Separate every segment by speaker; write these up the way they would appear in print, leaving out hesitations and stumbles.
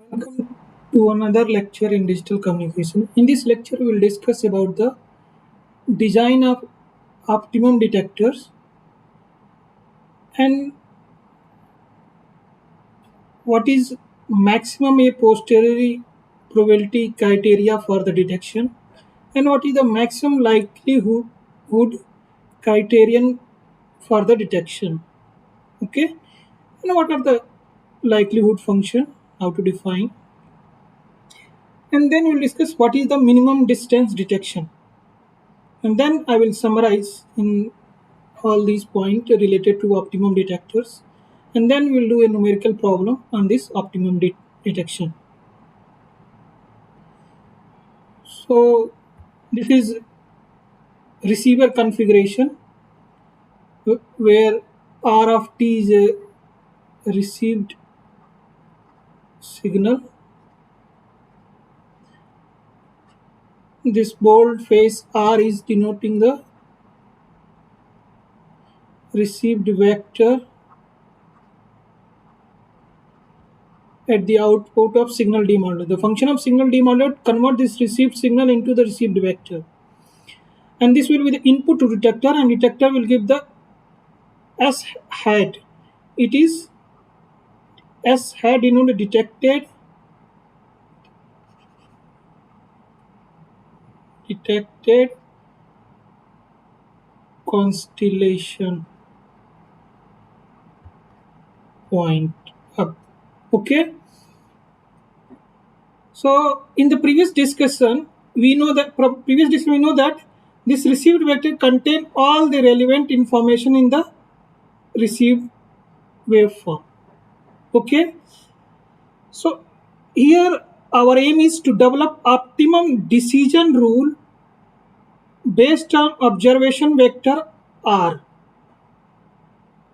Speaker 1: Welcome to another lecture in digital communication. In this lecture, we will discuss about the design of optimum detectors and what is maximum a posteriori probability criteria for the detection and what is the maximum likelihood criterion for the detection. Okay, and what are the likelihood function, how to define, and then we'll discuss what is the minimum distance detection. And then I will summarize in all these points related to optimum detectors. And then we'll do a numerical problem on this optimum detection. So this is receiver configuration where R of t is a received signal. This bold face R is denoting the received vector at the output of signal demodulator. The function of signal demodulator convert this received signal into the received vector. And this will be the input to detector, and detector will give the S hat. It is S hat denoted detected constellation point up. Okay. So in the previous discussion, we know that this received vector contain all the relevant information in the received waveform. Okay. So here our aim is to develop optimum decision rule based on observation vector R.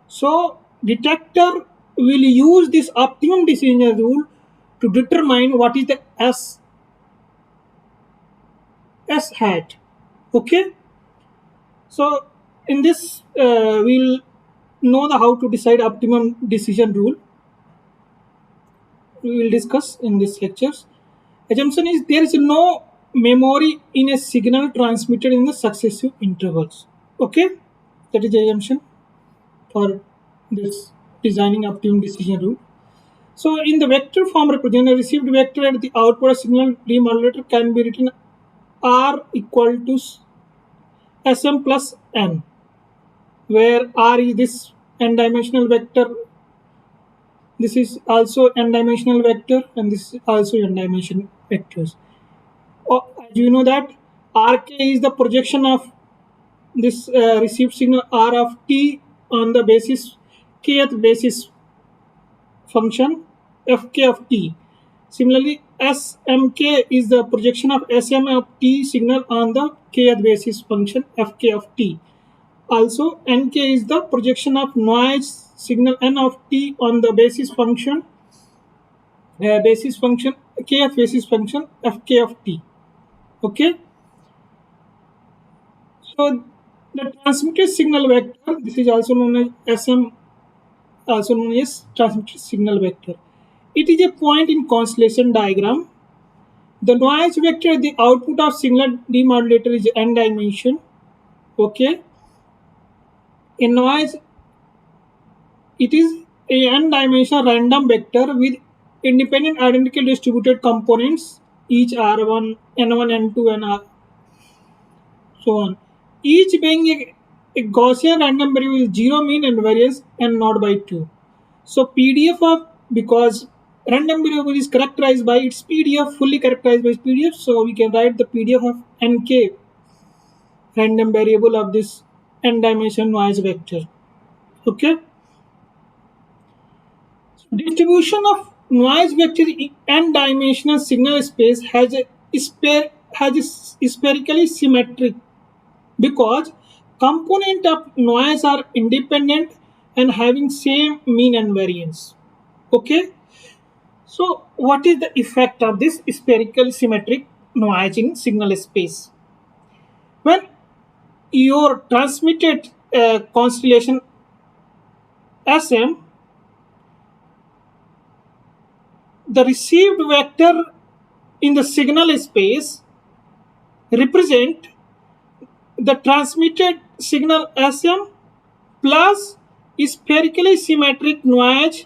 Speaker 1: So detector will use this optimum decision rule to determine what is the S hat. Okay. So in this we'll know the how to decide optimum decision rule. We will discuss in these lectures. Assumption is there is no memory in a signal transmitted in the successive intervals. Okay, that is the assumption for this designing optimum decision rule. So in the vector form represent a received vector at the output of signal demodulator can be written R equal to Sm plus n, where R is this n-dimensional vector. This is also n-dimensional vector, and this is also n-dimensional vectors. As you know that Rk is the projection of this received signal R of t on the basis kth basis function fk of t. Similarly, smk is the projection of sm of t signal on the kth basis function fk of t. Also, nk is the projection of noise signal n of t on the basis function kth basis function fk of t. Okay. So the transmitted signal vector, this is also known as SM, also known as transmitted signal vector. It is a point in constellation diagram. The noise vector at the output of signal demodulator is n dimension. Okay. In noise, it is a n dimensional random vector with independent identical distributed components, each R1, N1, N2, and so on. Each being a Gaussian random variable with zero mean and variance and not by 2. So PDF of, because random variable is characterized by its PDF, fully characterized by its PDF, so we can write the PDF of nk random variable of this n dimension noise vector. Okay. So distribution of noise vector in n dimensional signal space has a spherically symmetric because component of noise are independent and having same mean and variance. Okay. So what is the effect of this spherical symmetric noise in signal space? When your transmitted constellation Sm the received vector in the signal space represent the transmitted signal Sm plus spherically symmetric noise.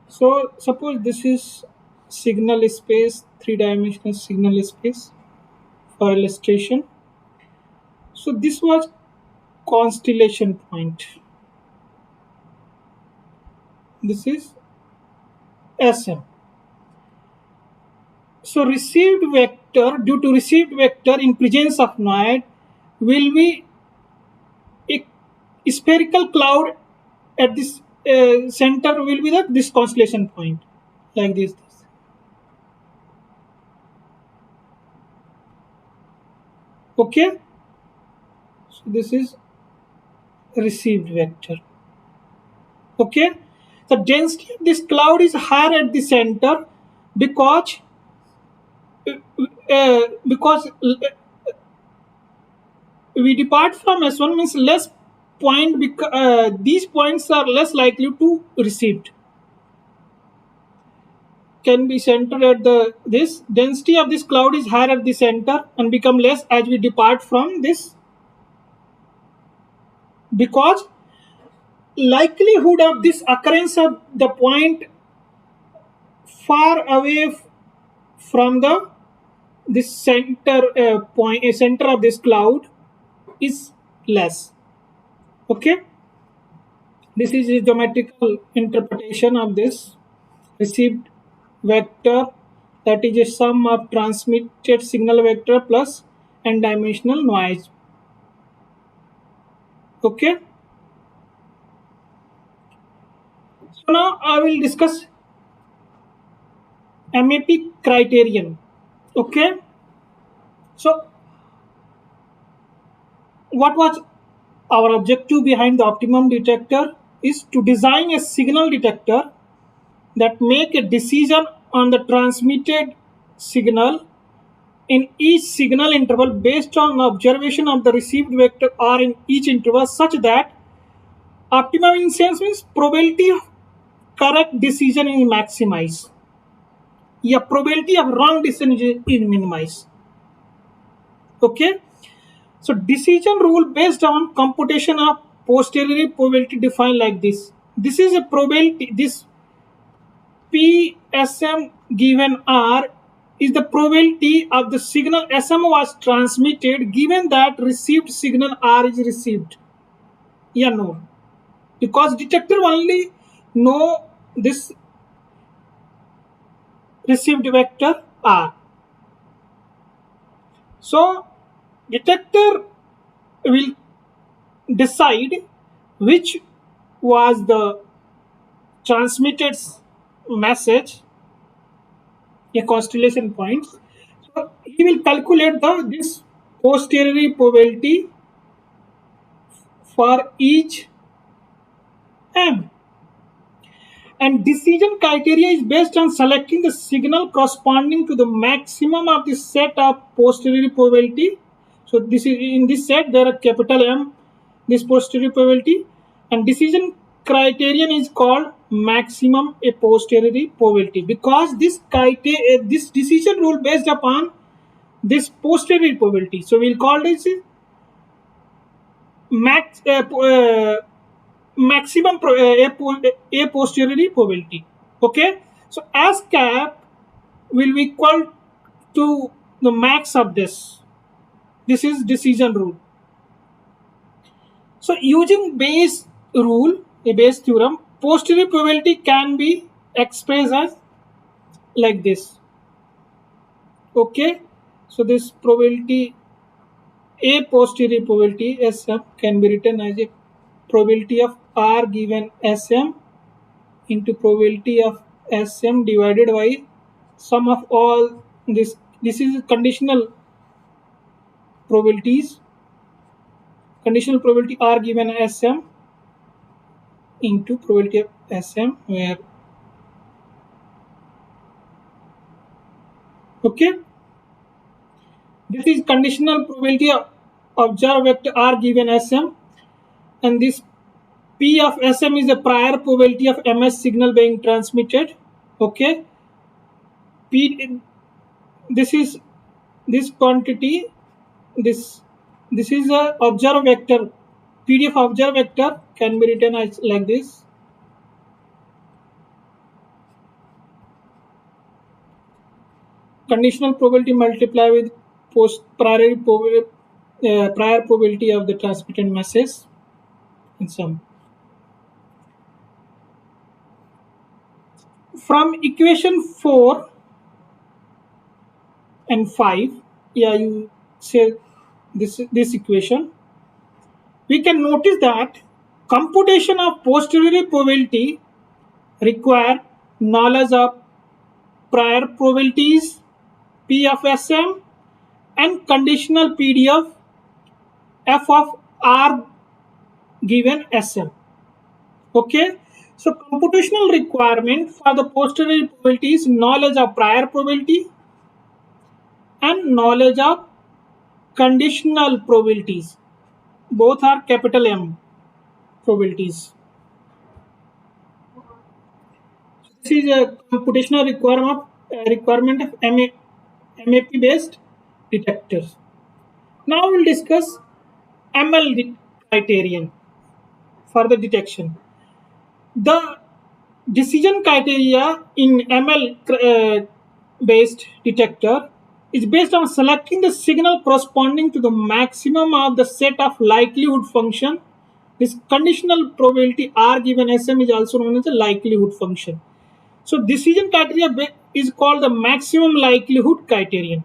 Speaker 1: So suppose this is signal space, three-dimensional signal space for illustration. So this was constellation point. This is Sm. So received vector, due to received vector in presence of noise, will be a spherical cloud at this center will be this constellation point, like this. Okay, so this is received vector. Okay, the density of this cloud is higher at the center because we depart from S1 means less point, these points are less likely to received, can be centered at the this density of this cloud is higher at the center and become less as we depart from this, because likelihood of this occurrence of the point far away from the this center center of this cloud is less. Okay, this is a geometrical interpretation of this received vector, that is a sum of transmitted signal vector plus n-dimensional noise. Okay, so now I will discuss MAP criterion. Okay, so what was our objective behind the optimum detector is to design a signal detector that make a decision on the transmitted signal in each signal interval based on observation of the received vector or in each interval, such that optimum in sense means probability of correct decision is maximized. Yeah, probability of wrong decision is minimized. Okay, so decision rule based on computation of posteriori probability defined like this. This is a probability. This PSM given R is the probability of the signal SM was transmitted given that received signal R is received. Yeah, no, because detector only know this received vector R. So detector will decide which was the transmitted message, a constellation point. So he will calculate this posteriori probability for each M. And decision criteria is based on selecting the signal corresponding to the maximum of the set of posteriori probability. So this is in this set there are capital M, this posteriori probability, and decision criterion is called maximum a posteriori probability, because this this decision rule based upon this posteriori probability. So we'll call this max maximum a posteriori probability. Okay, so as cap will be equal to the max of this. This is decision rule. So using Bayes rule, a Bayes theorem, posteriori probability can be expressed as like this. Okay, so this probability, a posteriori probability Sm can be written as a probability of R given Sm into probability of Sm divided by sum of all this. This is conditional probabilities. Conditional probability R given Sm into probability of Sm, where okay, this is conditional probability of observed vector R given Sm, and this P of Sm is the prior probability of MS signal being transmitted. Okay, P, this is this quantity, this this is a observed vector. PDF observed vector can be written as like this. Conditional probability multiply with prior probability of the transmitted message in sum. From equation 4 and 5, yeah, you say this equation, we can notice that computation of posteriori probability require knowledge of prior probabilities P of Sm and conditional PD of F of R given Sm. Okay, so computational requirement for the posteriori probability is knowledge of prior probability and knowledge of conditional probabilities. Both are capital M probabilities. This is a computational requirement of MAP based detectors. Now we'll discuss ML criterion for the detection. The decision criteria in ML based detector is based on selecting the signal corresponding to the maximum of the set of likelihood function. This conditional probability R given Sm is also known as the likelihood function. So decision criteria is called the maximum likelihood criterion,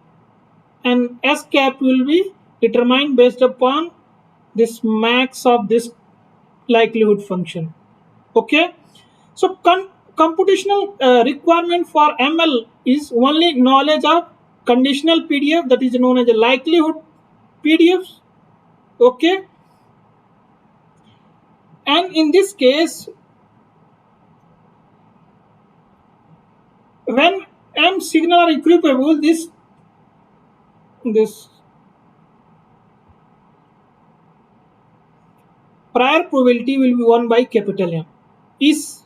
Speaker 1: and S cap will be determined based upon this max of this likelihood function. Okay, so computational requirement for ML is only knowledge of conditional PDF, that is known as a likelihood PDFs. Okay, and in this case, when M signal are equiparable, this prior probability will be 1 by capital M. Is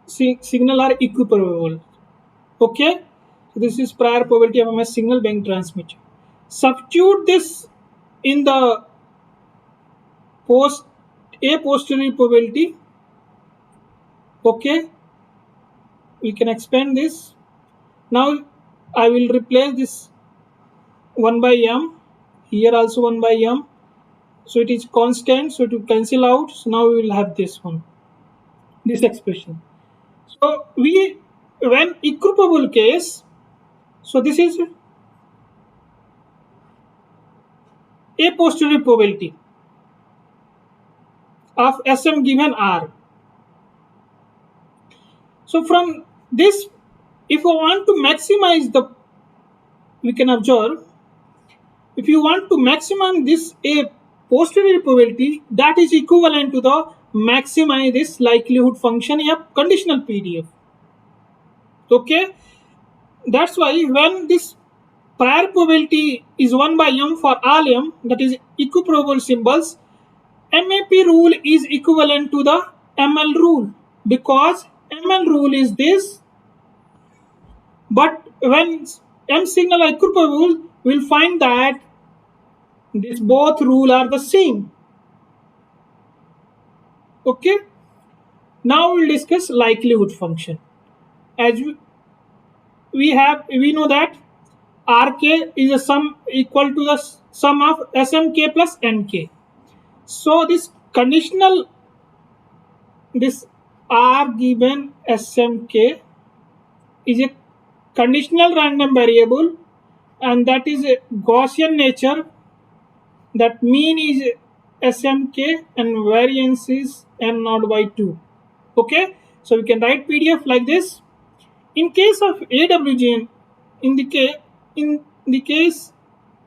Speaker 1: signal are equiparable. Okay, so this is prior probability of a signal being transmitted. Substitute this in the posteriori probability. Okay, we can expand this. Now I will replace this 1 by M, here also 1 by M, so it is constant, so to cancel out, so now we will have this one, this expression. So we, when equiparable case, so this is a posteriori probability of Sm given R. So from this, if we want to maximize the, we can observe, if you want to maximize this a posteriori probability, that is equivalent to the maximize this likelihood function a conditional PDF. Okay, that's why when this prior probability is 1 by M for all M, that is equiprobable symbols, MAP rule is equivalent to the ML rule, because ML rule is this, but when M signal are equiparable, we'll find that these both rule are the same. Okay, now we'll discuss likelihood function. As we know that RK is a sum equal to the sum of SMK plus NK. So this conditional, this R given SMK is a conditional random variable, and that is a Gaussian nature. That mean is SMK and variance is N naught by 2. Okay, so we can write PDF like this. In case of AWGN, in the case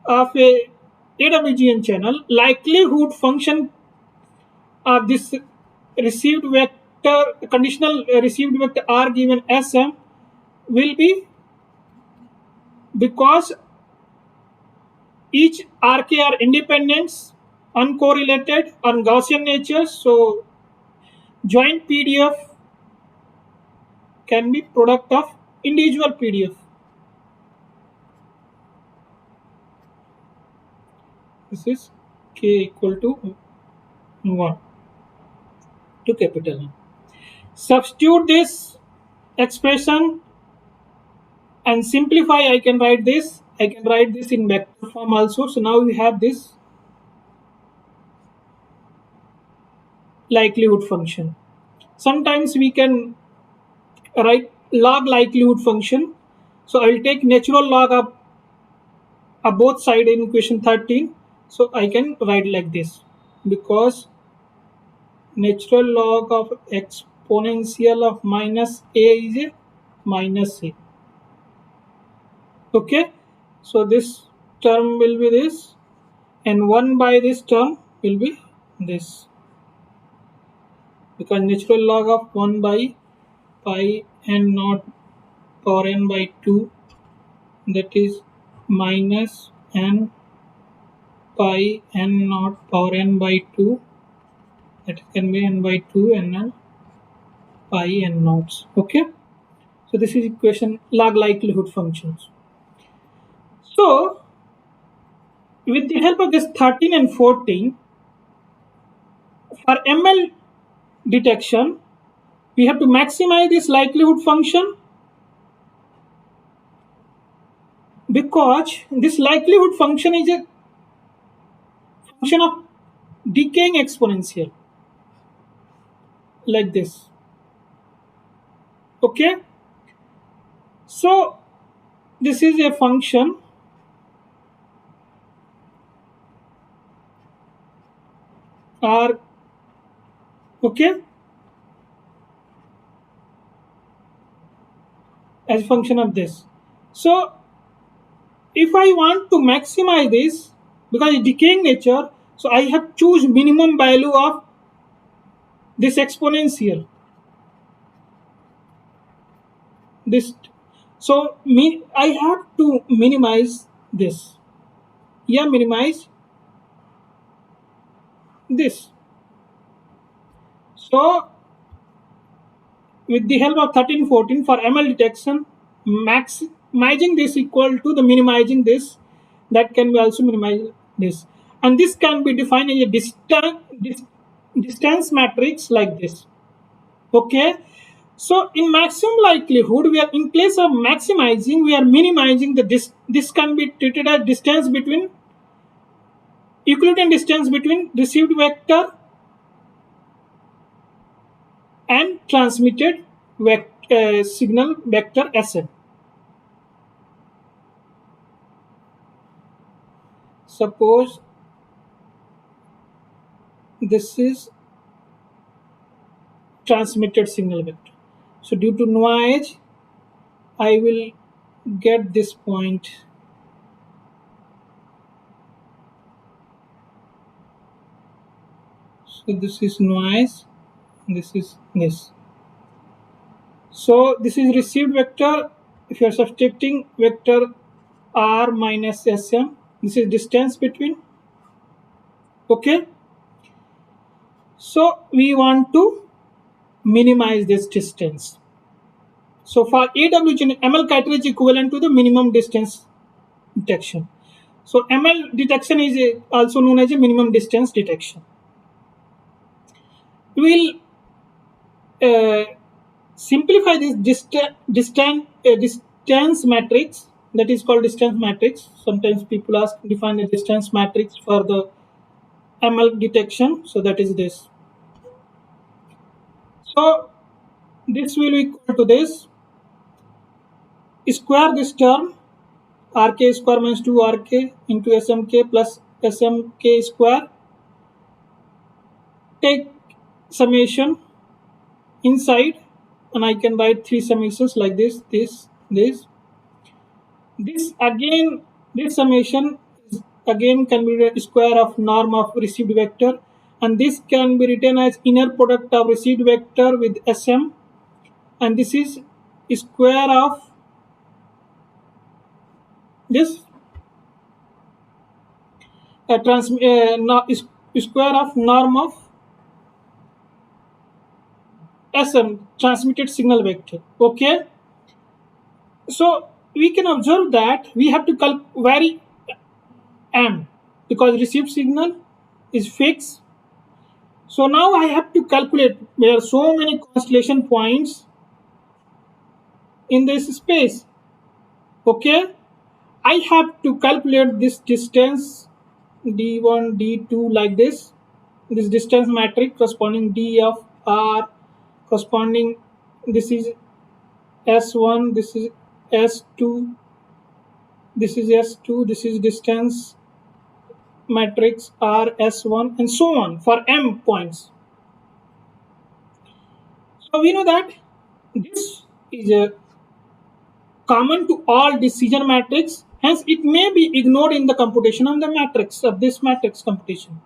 Speaker 1: of a AWGN channel, likelihood function of this received vector, conditional received vector R given Sm will be, because each RK are independent, uncorrelated, and Gaussian nature, so joint PDF can be product of individual PDF. This is k equal to 1 to capital N. Substitute this expression and simplify. I can write this. I can write this in vector form also. So now we have this likelihood function. Sometimes we can write log likelihood function. So I will take natural log of both side in equation 13. So I can write like this, because natural log of exponential of minus a is a minus a. Okay, so this term will be this, and 1 by this term will be this, because natural log of 1 by pi n naught power n by 2, that is minus n pi n naught power n by 2, that can be n by 2 and n pi n naughts. Okay, so this is equation log likelihood functions. So with the help of this 13 and 14, for ML detection, we have to maximize this likelihood function, because this likelihood function is a function of decaying exponential, like this. Okay, so this is a function R. Okay, as a function of this. So if I want to maximize this, because it's decaying nature, so I have choose minimum value of this exponential. This, so I have to minimize this. Yeah, minimize this. So with the help of 1314 for ML detection, maximizing this equal to the minimizing this, that can be also minimize this, and this can be defined as a distance matrix like this. Okay, so in maximum likelihood, we are, in place of maximizing, we are minimizing the this can be treated as distance between Euclidean distance between received vector and transmitted signal vector Sn. Suppose this is transmitted signal vector. So due to noise, I will get this point. So this is noise, this is this. So this is received vector. If you are subtracting vector r minus Sm, this is distance between. Okay, so we want to minimize this distance. So for AWG, ML criteria is equivalent to the minimum distance detection. So ML detection is also known as a minimum distance detection. We will simplify this distance matrix, that is called distance matrix. Sometimes people ask, define a distance matrix for the ML detection. So that is this. So this will be equal to this. Square this term, rk square minus 2rk into smk plus smk square. Take summation inside, and I can write 3 summations like this, this, this. This again, this summation is again can be the square of norm of received vector, and this can be written as inner product of received vector with Sm, and this is square of this square of norm of SM, transmitted signal vector. Okay, so we can observe that we have to vary M because received signal is fixed. So now I have to calculate, there are so many constellation points in this space. Okay, I have to calculate this distance d1, d2 like this. This distance matrix corresponding d of r corresponding, this is s1, this is s2, this is s2, this is distance matrix r s1 and so on for m points. So we know that this is a common to all decision matrix, hence it may be ignored in the computation of the matrix of this matrix computation.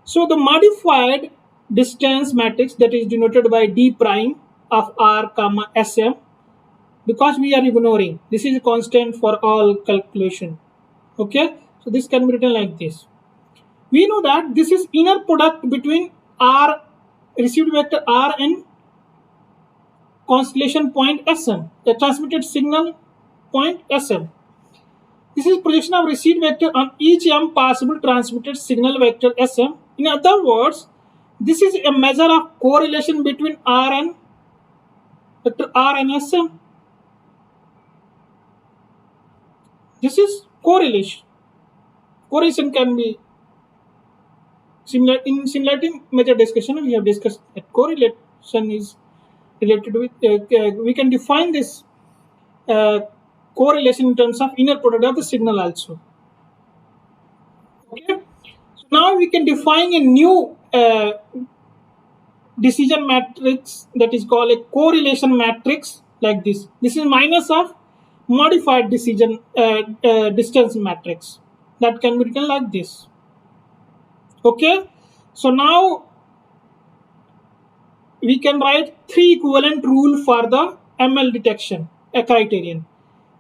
Speaker 1: So the modified distance matrix that is denoted by d prime of r comma sm, because we are ignoring, this is a constant for all calculation. Okay, so this can be written like this. We know that this is inner product between r, received vector r, and constellation point Sm, the transmitted signal point Sm. This is projection of received vector on each m possible transmitted signal vector Sm. In other words, this is a measure of correlation between R and vector R and Sm. This is correlation. Correlation can be similar in similarity method discussion. We have discussed that correlation is related with. We can define this correlation in terms of inner product of the signal also. Okay, so now we can define a new decision matrix that is called a correlation matrix like this. This is minus of modified decision distance matrix that can be written like this. Okay, so now we can write three equivalent rule for the ML detection, a criterion.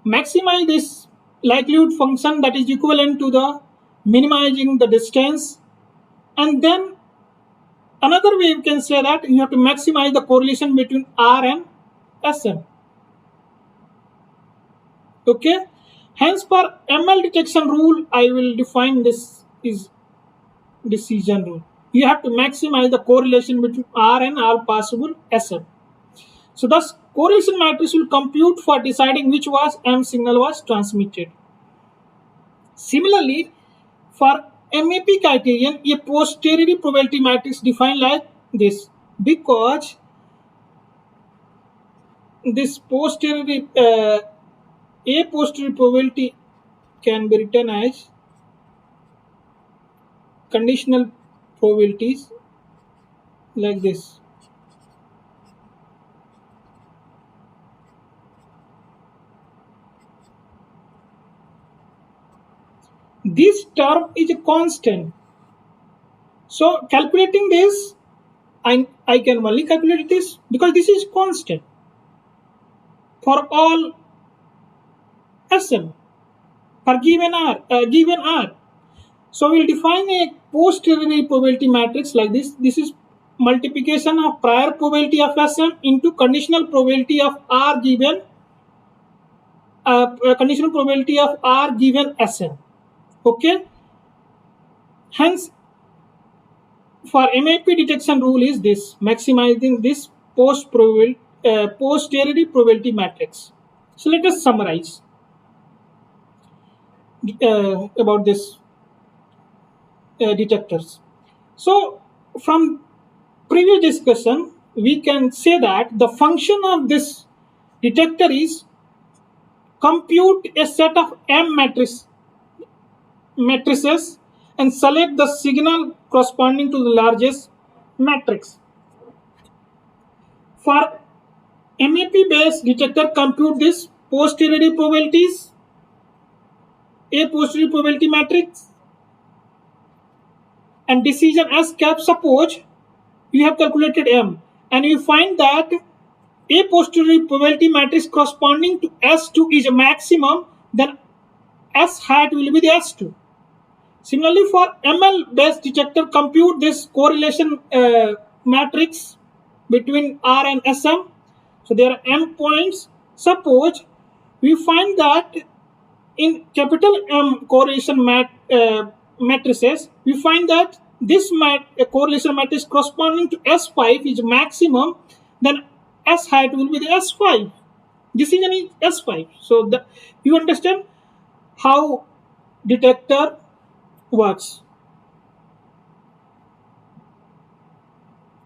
Speaker 1: Maximize this likelihood function that is equivalent to the minimizing the distance, and then another way you can say that you have to maximize the correlation between R and Sm. Okay, hence for ML detection rule I will define this is decision rule. You have to maximize the correlation between R and all possible Sm. So thus correlation matrix will compute for deciding which was M signal was transmitted. Similarly, for MAP criterion, a posteriori probability matrix defined like this, because this posteriori a posteriori probability can be written as conditional probabilities like this. This term is a constant. So calculating this, I can only calculate this because this is constant for all Sm per given R. So we'll define a posteriori probability matrix like this. This is multiplication of prior probability of Sm into conditional probability of R given conditional probability of R given Sm. Okay. Hence, for MAP detection rule is this, maximizing this posteriori probability matrix. So let us summarize about this detectors. So from previous discussion, we can say that the function of this detector is compute a set of M matrices and select the signal corresponding to the largest matrix. For MAP based detector, compute this posteriori probabilities, a posteriori probability matrix, and decision S cap. Suppose you have calculated M and you find that a posteriori probability matrix corresponding to S2 is a maximum, then S hat will be the S2. Similarly, for ML based detector, compute this correlation matrix between R and Sm. So there are m points. Suppose we find that in capital M correlation matrices, we find that this correlation matrix corresponding to S5 is maximum, then S hat will be the S5. Decision is S5. So you understand how detector works.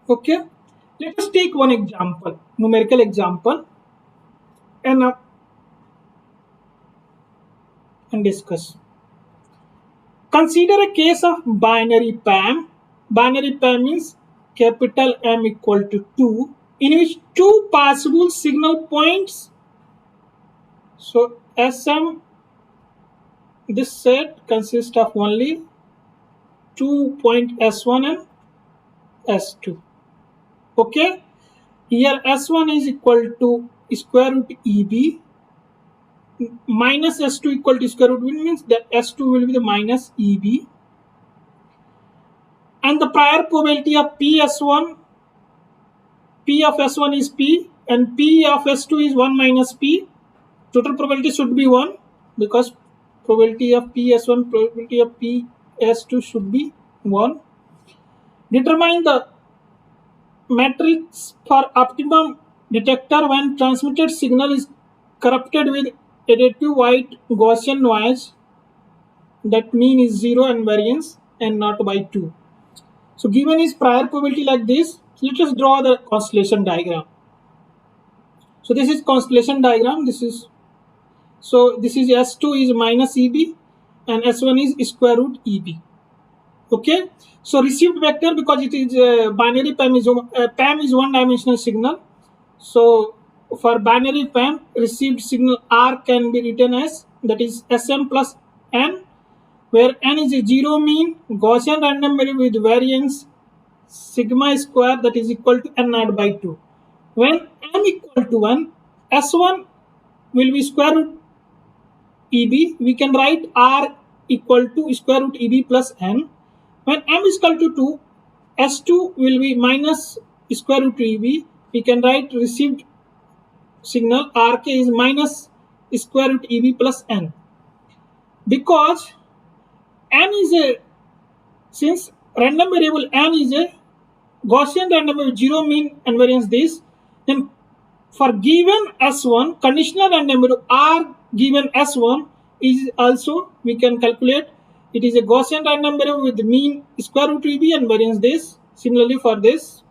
Speaker 1: Okay, let us take one example, numerical example, and discuss. Consider a case of binary PAM. Binary PAM means capital M equal to 2, in which two possible signal points. So SM, this set consists of only 2 point S1 and S2. Okay, here S1 is equal to square root EB, minus S2 equal to square root, which means that S2 will be the minus EB, and the prior probability of PS1, P of S1 is P and P of S2 is 1 minus P. Total probability should be 1 because probability of PS1, probability of PS2 should be 1. Determine the matrix for optimum detector when transmitted signal is corrupted with additive white Gaussian noise, that mean is 0 and variance and not by 2. So given is prior probability like this, let us draw the constellation diagram. So this is constellation diagram. This is S2 is minus EB and S1 is square root EB. Okay. So received vector, because it is binary PAM is one dimensional signal. So for binary PAM, received signal R can be written as, that is Sm plus n, where n is a zero mean Gaussian random variable with variance sigma square, that is equal to n naught by 2. When m equal to 1, S1 will be square root EB. We can write R equal to square root EB plus n. When m is equal to 2, S2 will be minus square root EB. We can write received signal RK is minus square root EB plus n. Because n is a, since random variable n is a Gaussian random variable, zero mean and variance this, then for given S1, conditional random variable R given S1 is also, we can calculate, it is a Gaussian random variable with mean square root EB and variance this. Similarly for this,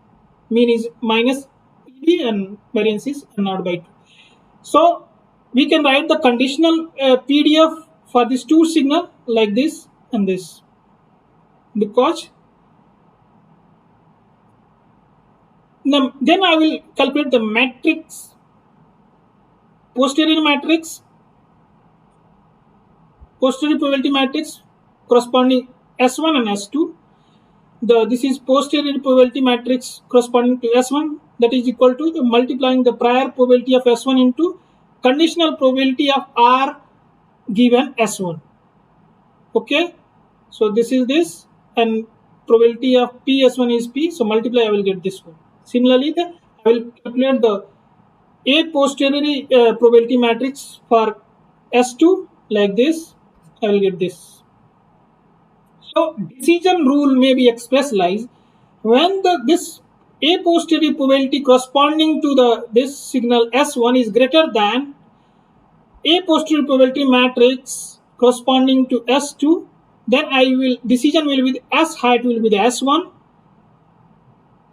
Speaker 1: mean is minus EB and variance is n naught by 2. So we can write the conditional PDF for these two signal like this and this, because then I will calculate the matrix, posterior probability matrix corresponding S1 and S2. This is posterior probability matrix corresponding to S1, that is equal to multiplying the prior probability of S1 into conditional probability of R given S1. Okay, so this is this, and probability of PS1 is P, so multiply, I will get this one. Similarly, I will calculate the a posteriori probability matrix for S2 like this, I will get this. So decision rule may be expressed like, when this a posteriori probability corresponding to this signal S1 is greater than a posteriori probability matrix corresponding to S2, then decision will be the S hat will be the S1.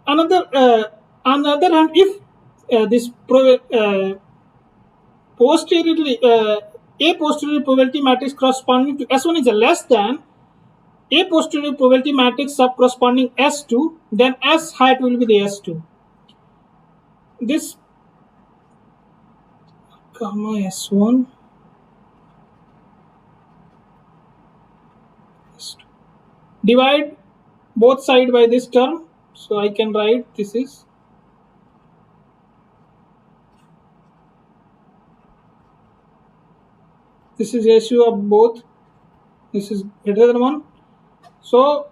Speaker 1: On the other hand, if this posteriorly a posteriori probability matrix corresponding to S1 is less than a posteriori probability matrix sub corresponding S2, then S hat will be the S2. This comma S1 S2. Divide both sides by this term, so I can write this is ratio of both, this is greater than 1. So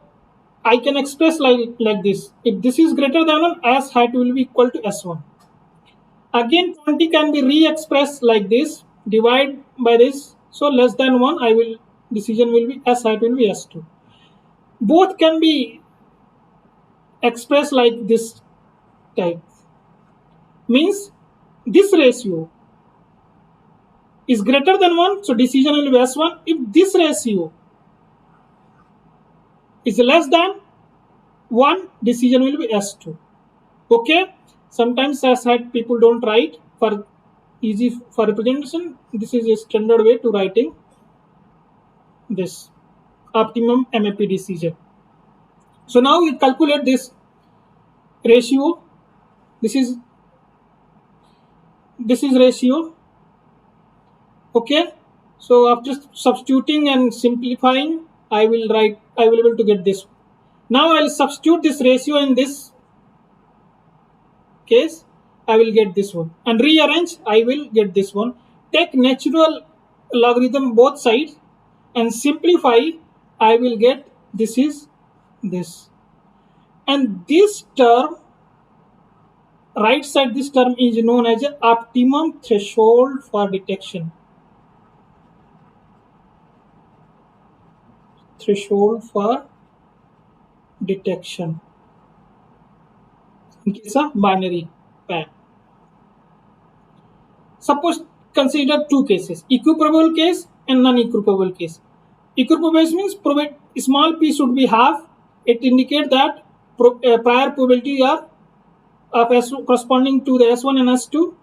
Speaker 1: I can express like this. If this is greater than 1, S hat will be equal to S1. Again, 20 can be re-expressed like this, divide by this. So less than 1, decision will be S hat will be S2. Both can be expressed like this type. Means this ratio is greater than 1, so decision will be S1. If this ratio is less than 1, decision will be S2. Okay? Sometimes as had people don't write for easy for representation. This is a standard way to writing this optimum MAP decision. So now we calculate this ratio. This is ratio. Okay. So after substituting and simplifying, I will be able to get this. Now I will substitute this ratio in this case. I will get this one, and rearrange. I will get this one. Take natural logarithm both sides and simplify. I will get this is this, and this term right side, this term is known as a optimum threshold for detection. Threshold for detection in case of binary pair. Suppose consider two cases: equiprobable case and non-equiprobable case. Equiprobable means small p should be half. It indicates that prior probability are of S corresponding to the S1 and S2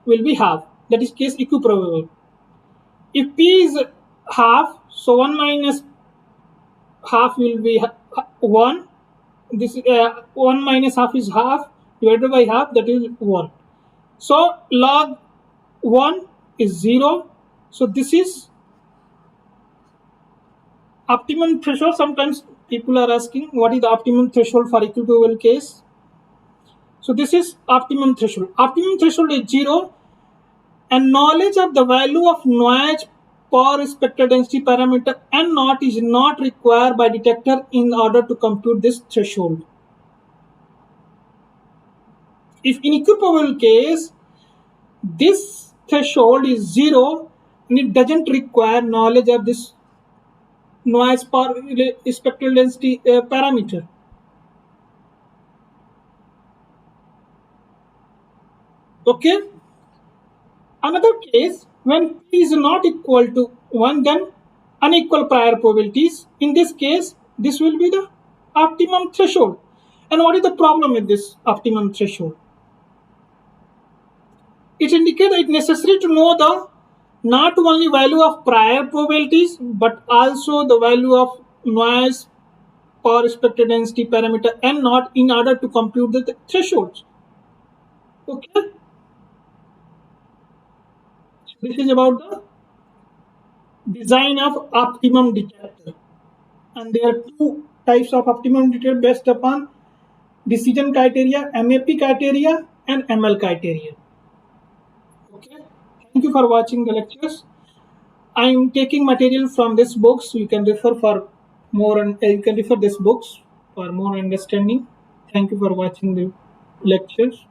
Speaker 1: will be half. That is case equiprobable. If p is half, so 1 minus half will be 1. This 1 minus half is half divided by half, that is 1. So log 1 is 0. So this is optimum threshold. Sometimes people are asking what is the optimum threshold for equiprobable case. So this is optimum threshold. Optimum threshold is 0, and knowledge of the value of noise per spectral density parameter N naught is not required by detector in order to compute this threshold. If in equiprobable case, this threshold is 0 and it doesn't require knowledge of this noise per spectral density parameter. Okay. Another case, when p is not equal to 1, then unequal prior probabilities. In this case, this will be the optimum threshold. And what is the problem with this optimum threshold? It indicates it's necessary to know the not only value of prior probabilities but also the value of noise per spectral density parameter N naught in order to compute the thresholds. Okay. This is about the design of optimum detector, and there are two types of optimum detector based upon decision criteria, MAP criteria and ML criteria. Okay, thank you for watching the lectures. I am taking material from this books. You can refer for more, and you can refer this books for more understanding. Thank you for watching the lectures.